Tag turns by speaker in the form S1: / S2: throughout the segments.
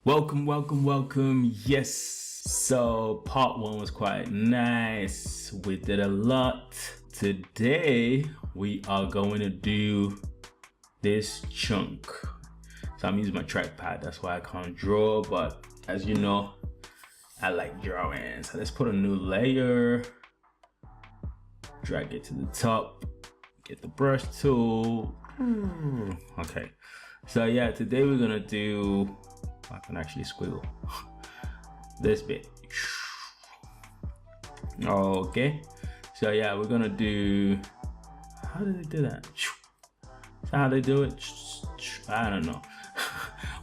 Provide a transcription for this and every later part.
S1: Welcome. Yes, so part one was quite nice. We did a lot. Today we are going to do this chunk. So I'm using my trackpad, that's why I can't draw, but as you know, I like drawing. So let's put a new layer, drag it to the top, get the brush tool. Okay, so yeah, today we're gonna do, I can actually squiggle this bit. Okay, so yeah, we're gonna do, how do they do that? Is that how they do it? I don't know,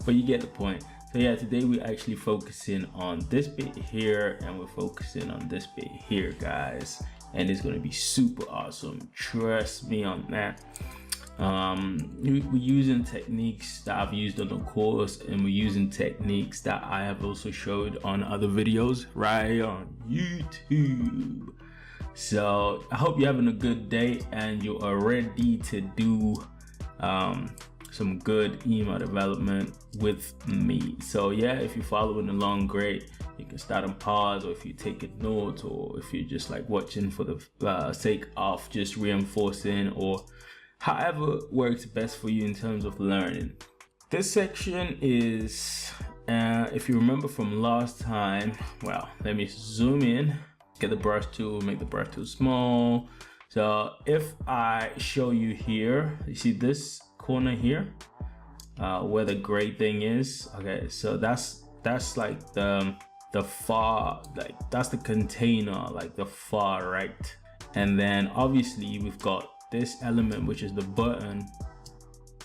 S1: but you get the point. So yeah, today we're actually focusing on this bit here, and we're focusing on this bit here, guys, and it's gonna be super awesome, trust me on that. We're using techniques that I've used on the course, and we're using techniques that I have also showed on other videos right on YouTube. So I hope you're having a good day and you are ready to do some good email development with me. So yeah, if you're following along, great. You can start and pause, or if you're taking notes, or if you're just like watching for the sake of just reinforcing, or however works best for you in terms of learning. This section is, if you remember from last time, well, let me zoom in, get the brush tool, make the brush tool small. So if I show you here, you see this corner here, where the gray thing is. Okay, so that's like the far, like that's the container, like the far right. And then obviously we've got this element, which is the button.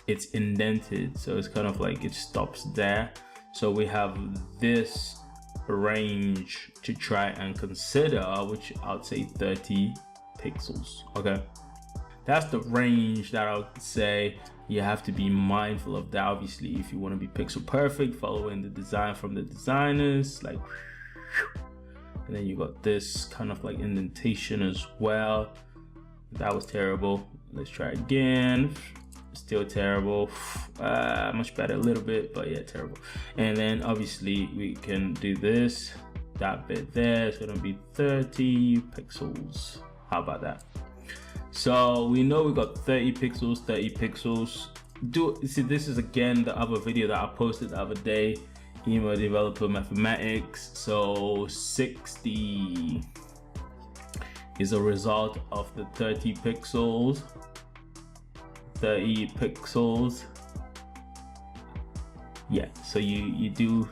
S1: It's indented, so it's kind of like it stops there. So we have this range to try and consider, which I'd say 30 pixels. Okay, that's the range that I would say you have to be mindful of. That obviously, if you want to be pixel perfect, following the design from the designers, like, and then you got this kind of like indentation as well. That was terrible. Let's try again. Still terrible. Much better a little bit, but yeah, terrible. And then obviously we can do this. That bit there is gonna be 30 pixels. How about that? So we know we got 30 pixels. See, this is again the other video that I posted the other day, email developer mathematics. So 60 is a result of the 30 pixels. Yeah, so you do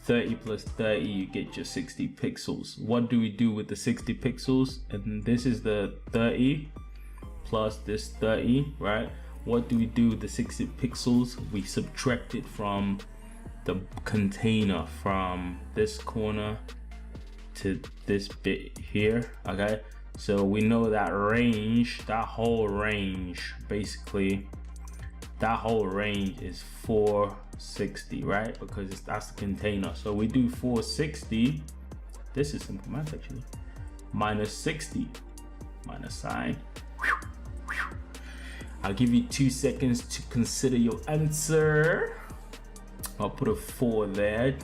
S1: 30 plus 30, you get your 60 pixels. What do we do with the 60 pixels? And this is the 30 plus this 30, right? What do we do with the 60 pixels? We subtract it from the container, from this corner to this bit here. Okay, so we know that range, that whole range, basically that whole range is 460, right? Because that's the container. So we do 460, this is simple math actually, minus 60, minus sign. I'll give you 2 seconds to consider your answer. I'll put a 4 there.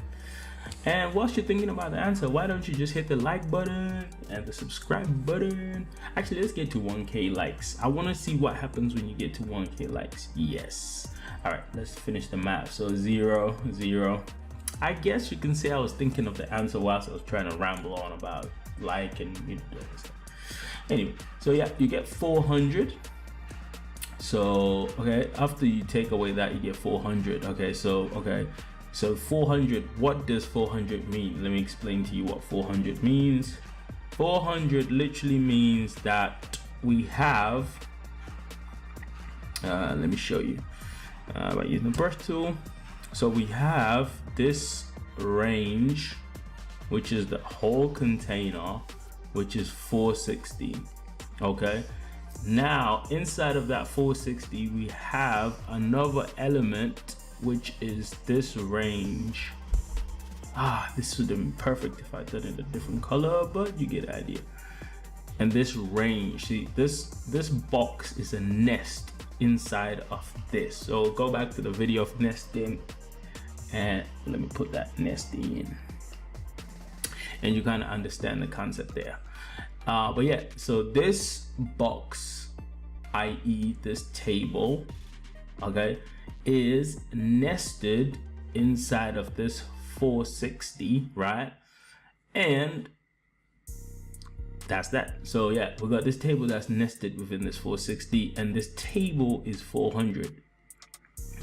S1: And whilst you're thinking about the answer, why don't you just hit the like button and the subscribe button? Actually, let's get to 1K likes. I want to see what happens when you get to 1K likes. Yes. All right, let's finish the math. So 0, 0. I guess you can say I was thinking of the answer whilst I was trying to ramble on about like and stuff. Anyway, so yeah, you get 400. So okay, after you take away that, you get 400. Okay, so 400, what does 400 mean? Let me explain to you what 400 means. 400 literally means that we have, let me show you by using the brush tool. So we have this range, which is the whole container, which is 460. Okay, now inside of that 460 we have another element, which is this range. This would have been perfect if I did it a different color, but you get the idea. And this range, see, this box is a nest inside of this. So go back to the video of nesting And let me put that nesting in, and you kind of understand the concept there. But yeah, so this box, i.e. this table, okay, is nested inside of this 460, right? And that's that. So yeah, we got this table that's nested within this 460, and this table is 400.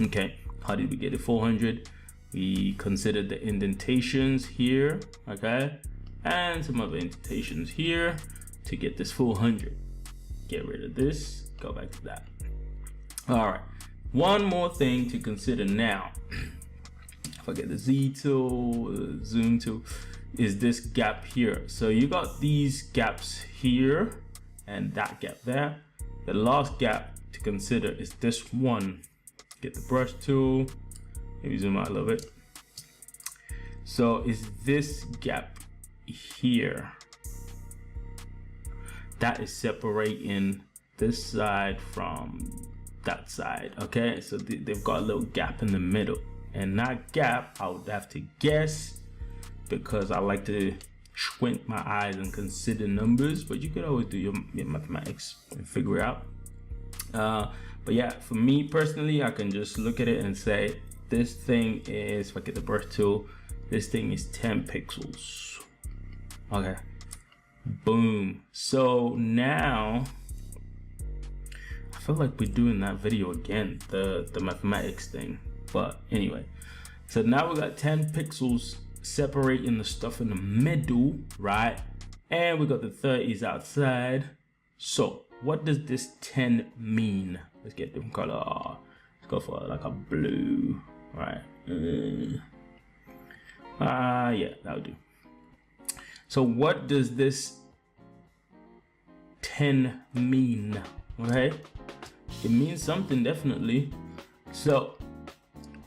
S1: Okay, how did we get it 400? We considered the indentations here, okay, and some other indentations here to get this 400. Get rid of this, go back to that. All right, one more thing to consider now. Forget the Z tool, zoom tool, is this gap here. So you got these gaps here and that gap there. The last gap to consider is this one. Get the brush tool, maybe zoom out a little bit. So is this gap here that is separating this side from that side, okay? So they've got a little gap in the middle, and that gap I would have to guess, because I like to squint my eyes and consider numbers, but you could always do your mathematics and figure it out. But yeah, for me personally, I can just look at it and say this thing is, if I get the brush tool, this thing is 10 pixels. Okay, boom. So now I feel like we're doing that video again, the mathematics thing, but anyway. So now we got 10 pixels separating the stuff in the middle, right? And we got the 30s outside. So what does this 10 mean? Let's get different color. Let's go for like a blue, right? Yeah, that'll do. So what does this 10 mean? Okay, it means something, definitely. So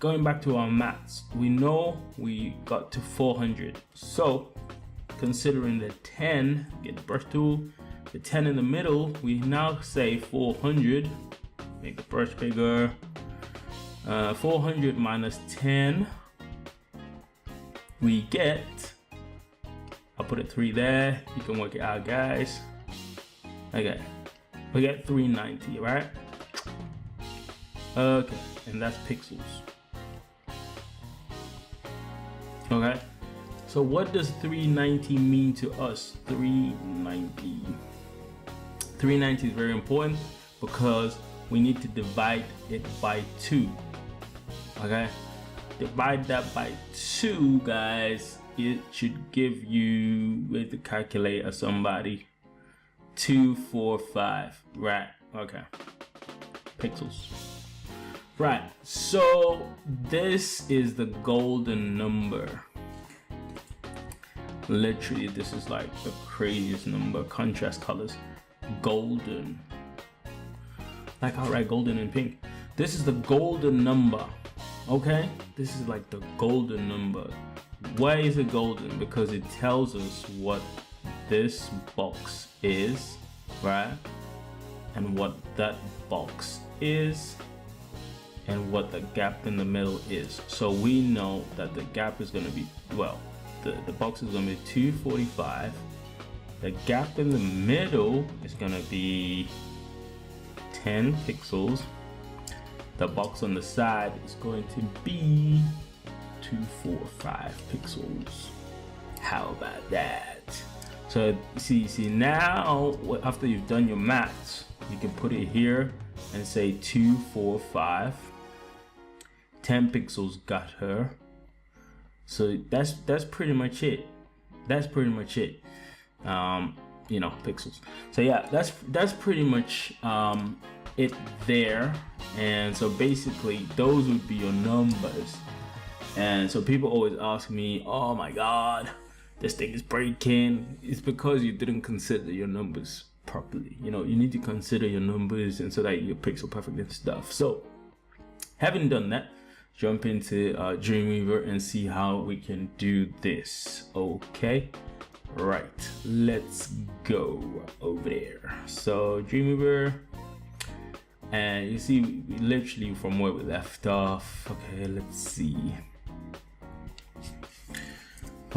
S1: going back to our maths, we know we got to 400. So considering the 10, get the brush tool, the 10 in the middle, we now say 400. Make the brush bigger. 400 minus 10, we get, I'll put a 3 there, you can work it out, guys. Okay, we get 390, right? Okay, and that's pixels. Okay, so what does 390 mean to us? 390 is very important because we need to divide it by 2. Okay, divide that by 2, guys. It should give you, with the calculator, somebody, 245, right? Okay, pixels. Right, so this is the golden number. Literally, this is like the craziest number. Contrast colors, golden. Like I write golden in pink. This is the golden number. Okay, this is like the golden number. Why is it golden? Because it tells us what this box is, right? And what that box is, and what the gap in the middle is. So we know that the gap is going to be, well, the box is going to be 245. The gap in the middle is going to be 10 pixels. The box on the side is going to be 245 pixels. How about that? So see now, after you've done your maths, you can put it here and say 245. 10 pixels got her. So that's pretty much it. That's pretty much it. You know, pixels. So yeah, that's pretty much it there. And so basically those would be your numbers. And so people always ask me, oh my god, this thing is breaking. It's because you didn't consider your numbers properly. You know, you need to consider your numbers and so that your pixel perfect and stuff. So having done that, jump into Dreamweaver and see how we can do this. Okay, right, let's go over there. So Dreamweaver, and you see literally from where we left off. Okay, let's see.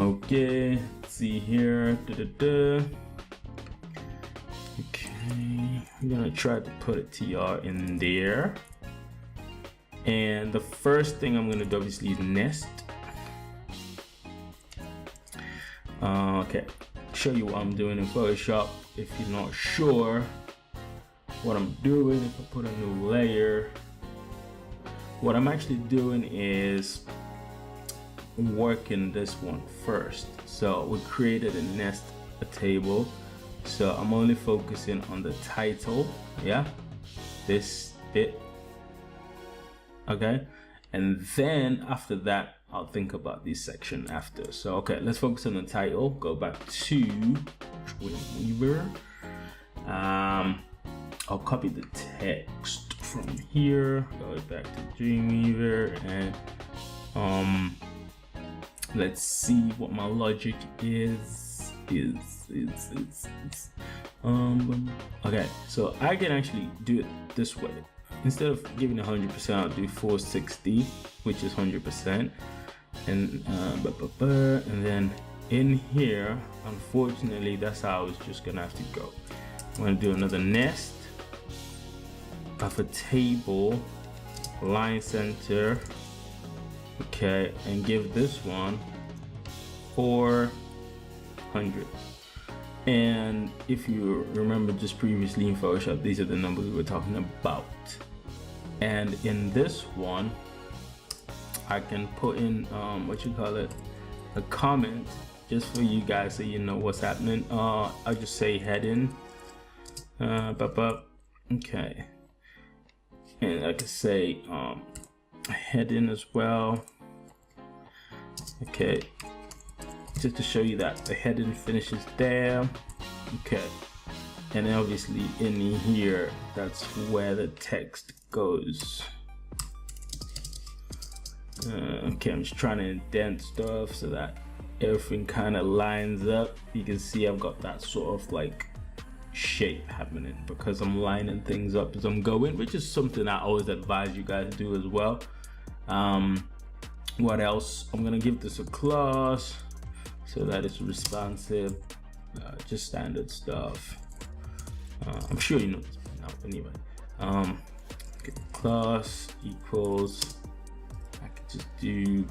S1: Okay, let's see here. Okay, I'm gonna try to put a TR in there. And the first thing I'm gonna do obviously is nest. Okay, show you what I'm doing in Photoshop. If you're not sure what I'm doing, if I put a new layer, what I'm actually doing is working this one first. So we created a nest, a table. So I'm only focusing on the title, yeah, this bit, okay, and then after that I'll think about this section after. So okay, let's focus on the title. Go back to Dreamweaver. I'll copy the text from here, go back to Dreamweaver, and let's see what my logic is. Okay, so I can actually do it this way. Instead of giving 100%, I'll do 460, which is 100%, and then in here, unfortunately, that's how I was just gonna have to go. I'm gonna do another nest of a table, line center, okay, and give this one 400. And if you remember just previously in Photoshop, these are the numbers we were talking about. And in this one, I can put in what you call it, a comment, just for you guys so you know what's happening. I'll just say heading, okay, and I could say heading as well. Okay, just to show you that the heading finishes there. Okay, and then obviously in here, that's where the text goes. Okay, I'm just trying to indent stuff so that everything kind of lines up. You can see I've got that sort of like shape happening because I'm lining things up as I'm going, which is something I always advise you guys to do as well. What else? I'm gonna give this a class so that it's responsive, just standard stuff. I'm sure you know this by now, anyway. Okay, class equals, I could just do,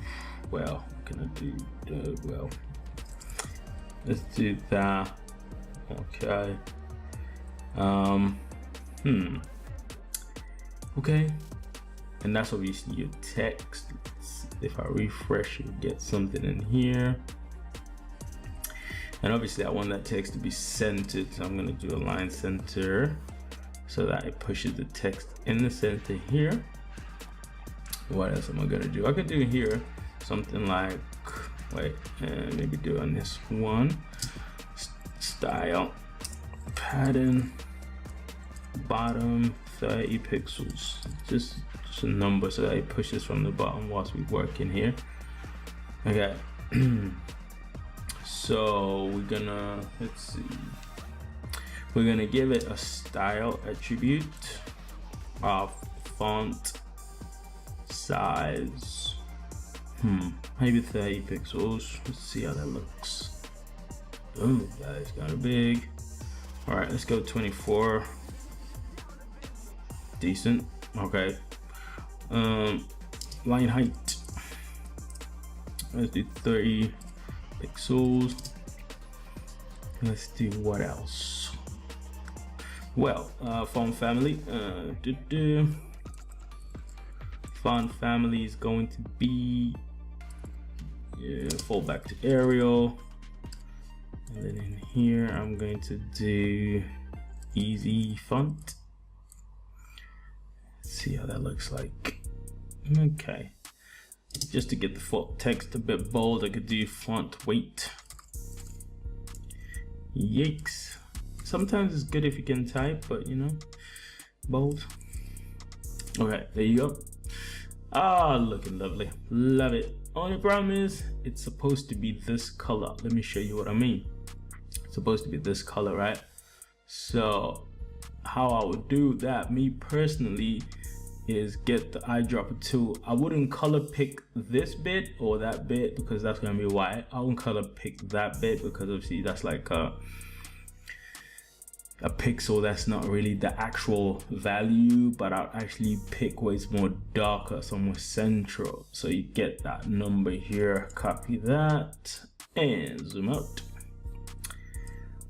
S1: well, what can I do? Well, let's do that. Okay. Okay, and that's obviously your text. If I refresh, you get something in here. And obviously I want that text to be centered, so I'm going to do a line center so that it pushes the text in the center here. What else am I going to do? I could do here something like, wait, and maybe do on this one, style, pattern, bottom 30 pixels, just a number so that it pushes from the bottom whilst we work in here. Okay. So we're gonna, let's see, we're gonna give it a style attribute of font size, maybe 30 pixels. Let's see how that looks. Oh, that is kind of big. All right, let's go 24. Decent. Okay. Line height, let's do 30 pixels. Let's do what else? Well, font family, font family is going to be, fall back to Arial, and then in here I'm going to do easy font. Let's see how that looks like. Okay, just to get the font text a bit bold, I could do font weight. Yikes. Sometimes it's good if you can type, but you know, bold. Okay, there you go. Ah, looking lovely. Love it. Only problem is it's supposed to be this color. Let me show you what I mean. It's supposed to be this color, right? So how I would do that, me personally, is get the eyedropper tool. I wouldn't color pick this bit or that bit because that's gonna be white. I won't color pick that bit because obviously that's like a pixel that's not really the actual value, but I'll actually pick where it's more darker, so more central. So you get that number here, copy that and zoom out.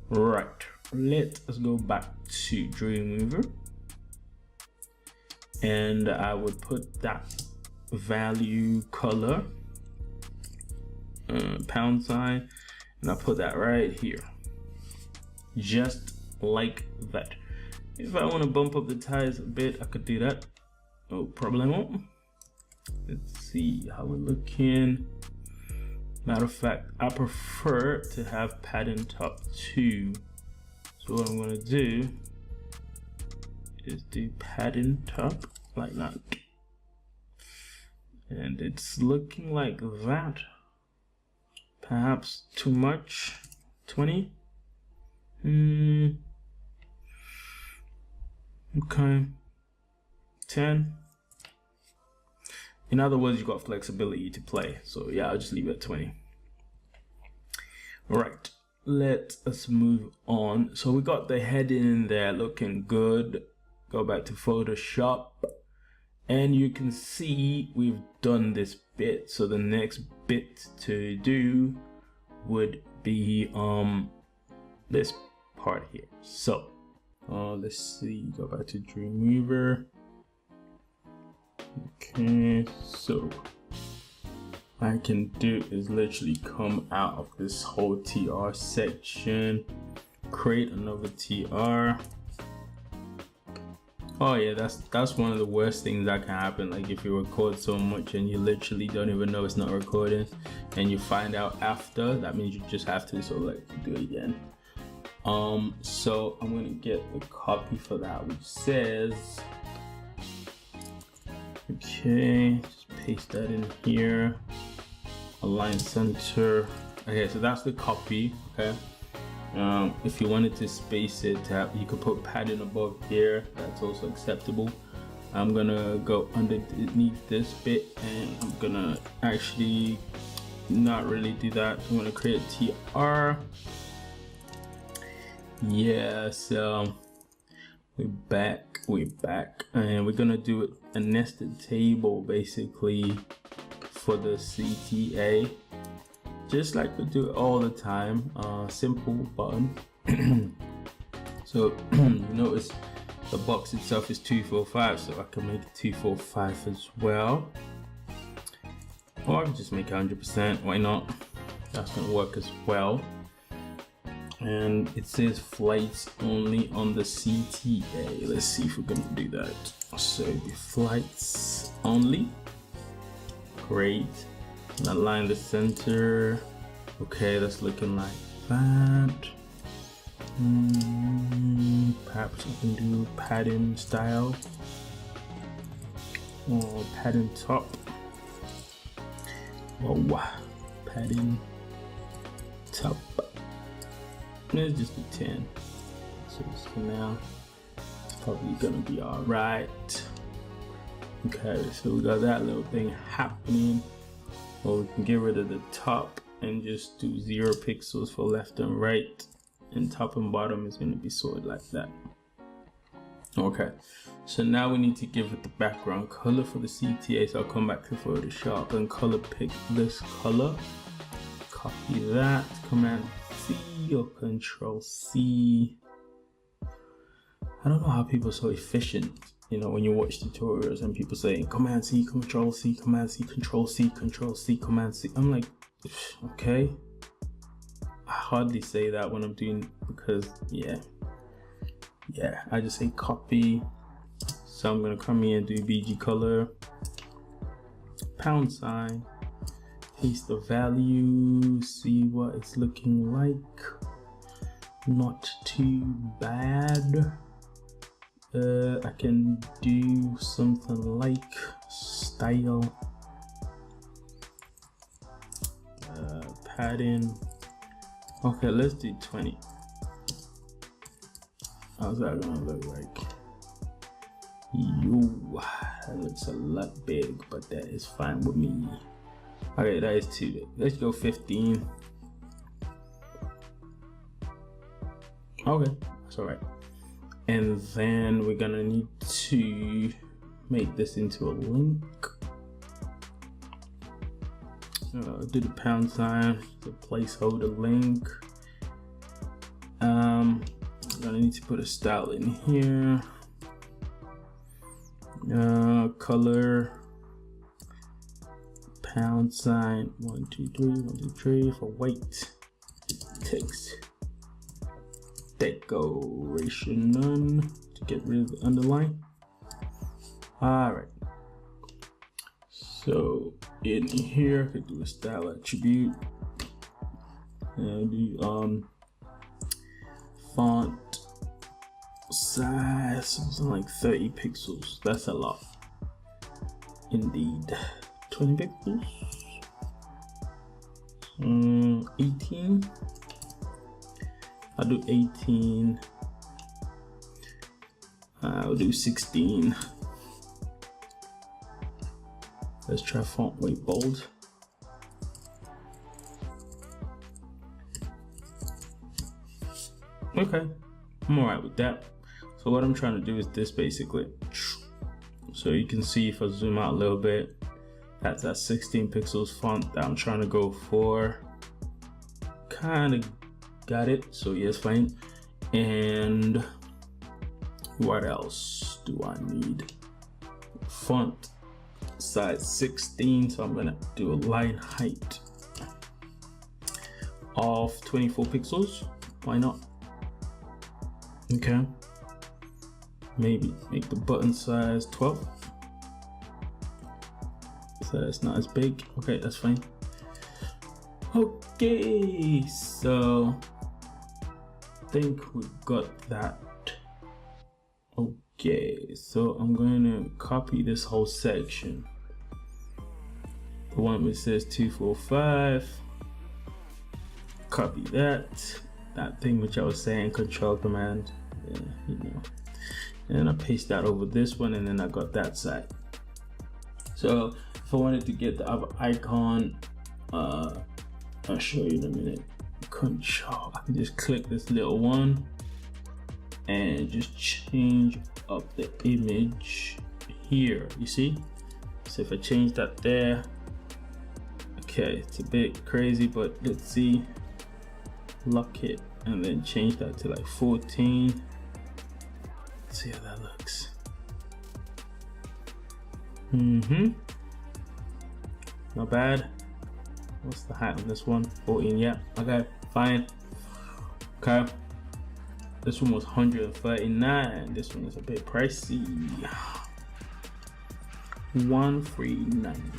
S1: Right, let us go back to Dreamweaver, and I would put that value color pound sign, and I put that right here, just like that. If I want to bump up the ties a bit, I could do that, no problem. Let's see how we're looking. Matter of fact, I prefer to have padding top too. So what I'm gonna do is do padding top like that. And it's looking like that. Perhaps too much. 20. Okay. 10. In other words, you've got flexibility to play. So yeah, I'll just leave it at 20. All right, let us move on. So we got the head in there looking good. Go back to Photoshop, and you can see we've done this bit. So the next bit to do would be this part here. So let's see, go back to Dreamweaver. Okay, so I can do is literally come out of this whole TR section, create another TR. Oh yeah, that's one of the worst things that can happen. Like if you record so much and you literally don't even know it's not recording, and you find out after, that means you just have to sort of like do it again. So I'm gonna get the copy for that, which says, okay, just paste that in here, align center. Okay, so that's the copy. Okay, if you wanted to space it, you could put padding above here, that's also acceptable. I'm gonna go underneath this bit, and I'm gonna actually not really do that. I'm gonna create a TR. Yeah, so we're back, and we're gonna do it a nested table basically for the CTA, just like we do it all the time. Simple button. So you notice the box itself is 245, so I can make it 245 as well, or I can just make 100%. Why not? That's gonna work as well. And it says flights only on the CTA. Let's see if we're gonna do that. So the flights only. Great. And align the center. Okay, that's looking like that. Perhaps I can do padding style or padding top. Oh, padding top. Let's just do 10. So just for now, it's probably gonna be all right. Okay, so we got that little thing happening. Well, we can get rid of the top and just do 0 pixels for left and right, and top and bottom is gonna be sorted like that. Okay, so now we need to give it the background color for the CTA. So I'll come back to Photoshop and color pick this color. Copy that, Command C or Control C. I don't know how people are so efficient, you know, when you watch tutorials and people saying Command C, Control C, Command C, Control C, Control C, Command C. I'm like, okay. I hardly say that when I'm doing, because yeah, I just say copy. So I'm gonna come here and do BG color, pound sign, paste the value, see what it's looking like. Not too bad. I can do something like style, padding. Okay, let's do 20. How's that gonna look like? Yo, That looks a lot big, but that is fine with me. Okay, that is too big. Let's go 15. Okay, that's all right. And then we're gonna need to make this into a link. Do the pound sign, the placeholder link. I'm gonna need to put a style in here. Color, pound sign, 1 2 3 1 2 3 for white text. Decoration none to get rid of the underline. All right. So in here, I could do a style attribute and do font size, something like 30 pixels. That's a lot. Indeed. 20 pixels. 18. I'll do 18. I'll do 16. Let's try font weight bold. Okay, I'm alright with that. So what I'm trying to do is this basically. So you can see if I zoom out a little bit, that's that 16 pixels font that I'm trying to go for. Kind of got it, so yes, fine. And what else do I need? Font size 16, so I'm gonna do a line height of 24 pixels. Why not? Okay, maybe make the button size 12, so that's not as big. Okay, that's fine. Okay, so I think we got that. Okay, so I'm going to copy this whole section, the one which says 245. Copy that thing which I was saying, Control Command, yeah, you know, and I paste that over this one, and then I got that side. So if I wanted to get the other icon, I'll show you in a minute. Control, I can just click this little one and just change up the image here, you see? So if I change that there, okay, it's a bit crazy, but let's see. Lock it and then change that to like 14. Let's see how that looks. Not bad. What's the height on this one? 14, yeah, okay, fine. Okay, this one was 139. This one is a bit pricey. 139.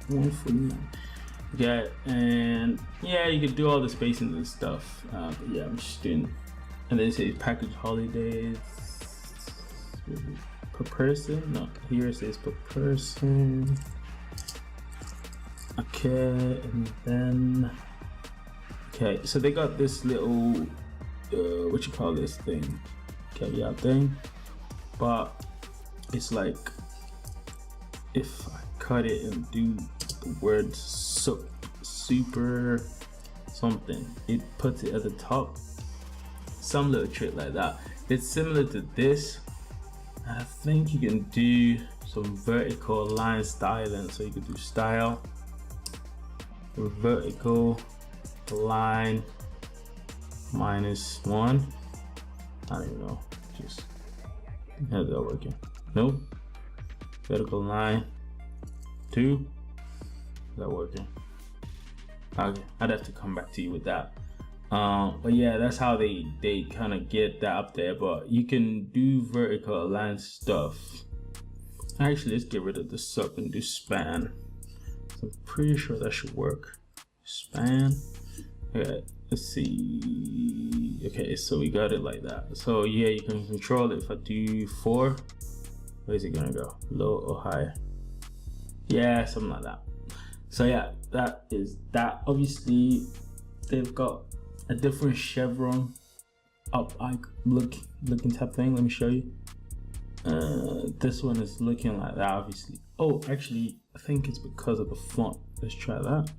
S1: 149. Yeah, and yeah, you can do all the spacing and stuff. But yeah, I'm just doing. And then it says package holidays per person. No, here it says per person. Okay, and then okay, so they got this little what you call this thing, caveat thing, but it's like if I cut it and do the word super something, it puts it at the top. Some little trick like that. It's similar to this. I think you can do some vertical line styling, so you can do style, vertical line -1. I don't even know. Just how's that working? Nope. Vertical line 2. Is that working? Okay, I'd have to come back to you with that. But yeah, that's how they kind of get that up there. But you can do vertical align stuff. Actually, let's get rid of the sub and do span. So I'm pretty sure that should work. Span. Okay, let's see. Okay, so we got it like that. So yeah, you can control it. If I do 4, where's it gonna go? Low or high? Yeah, something like that. So yeah, that is that. Obviously, they've got a different chevron up looking type thing. Let me show you. This one is looking like that, obviously. Oh, actually, I think it's because of the font. Let's try that.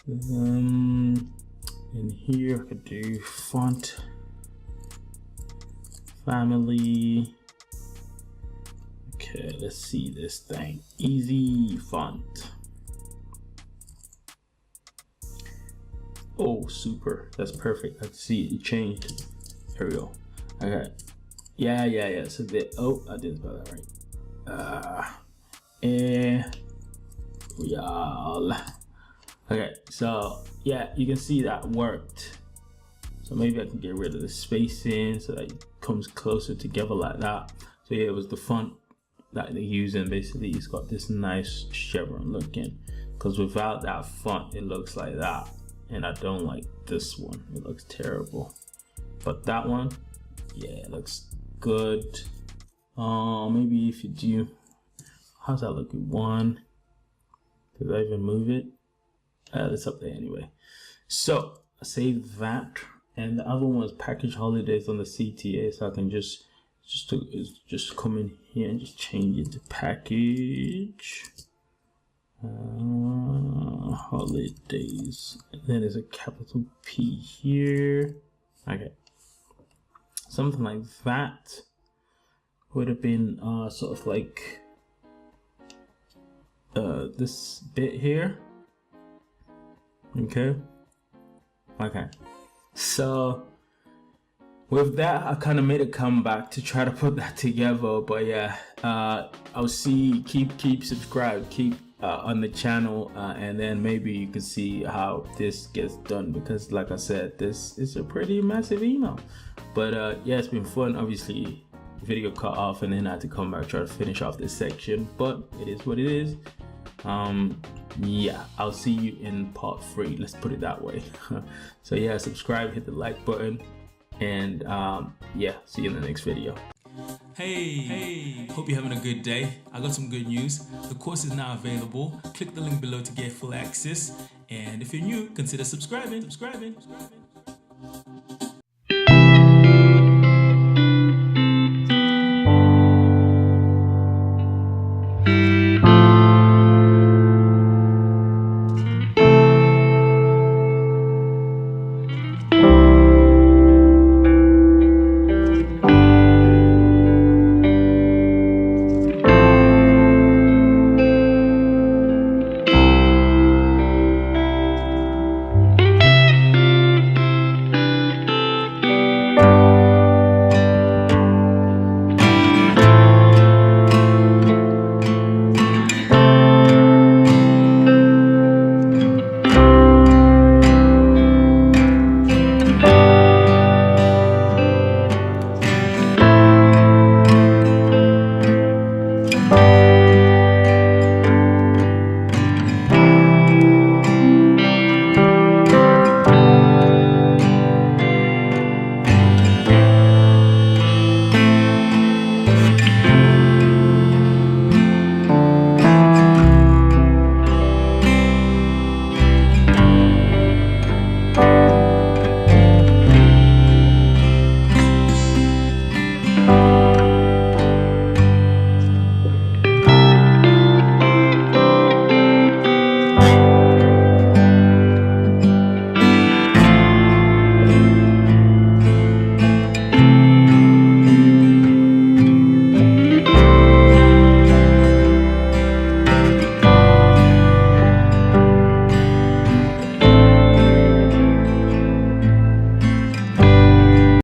S1: In here, I could do font family. Okay, let's see this thing. Easy font. Oh, super. That's perfect. I can see it changed. Here we go. Okay. Yeah. So oh, I didn't spell that right. Real. Okay, so yeah, you can see that worked. So maybe I can get rid of the spacing so that it comes closer together like that. So yeah, it was the font that they're using. Basically, it's got this nice chevron looking, because without that font, it looks like that. And I don't like this one. It looks terrible. But that one, yeah, it looks good. Maybe if you do, how's that looking? One, did I even move it? It's up there anyway. So I saved that, and the other one was package holidays on the CTA. So I can just come in here and just change it to package holidays. And then there's a capital P here. Okay, something like that would have been sort of like this bit here. Okay, so with that, I kind of made a comeback to try to put that together. But yeah, I'll see. Keep subscribed, keep on the channel, and then maybe you can see how this gets done, because like I said, this is a pretty massive email. But yeah, it's been fun. Obviously, video cut off, and then I had to come back, try to finish off this section, but it is what it is. Yeah, I'll see you in part 3, let's put it that way. So yeah, subscribe, hit the like button, and yeah, see you in the next video. Hey, hope you're having a good day. I got some good news. The course is now available. Click the link below to get full access, and if you're new, consider subscribing.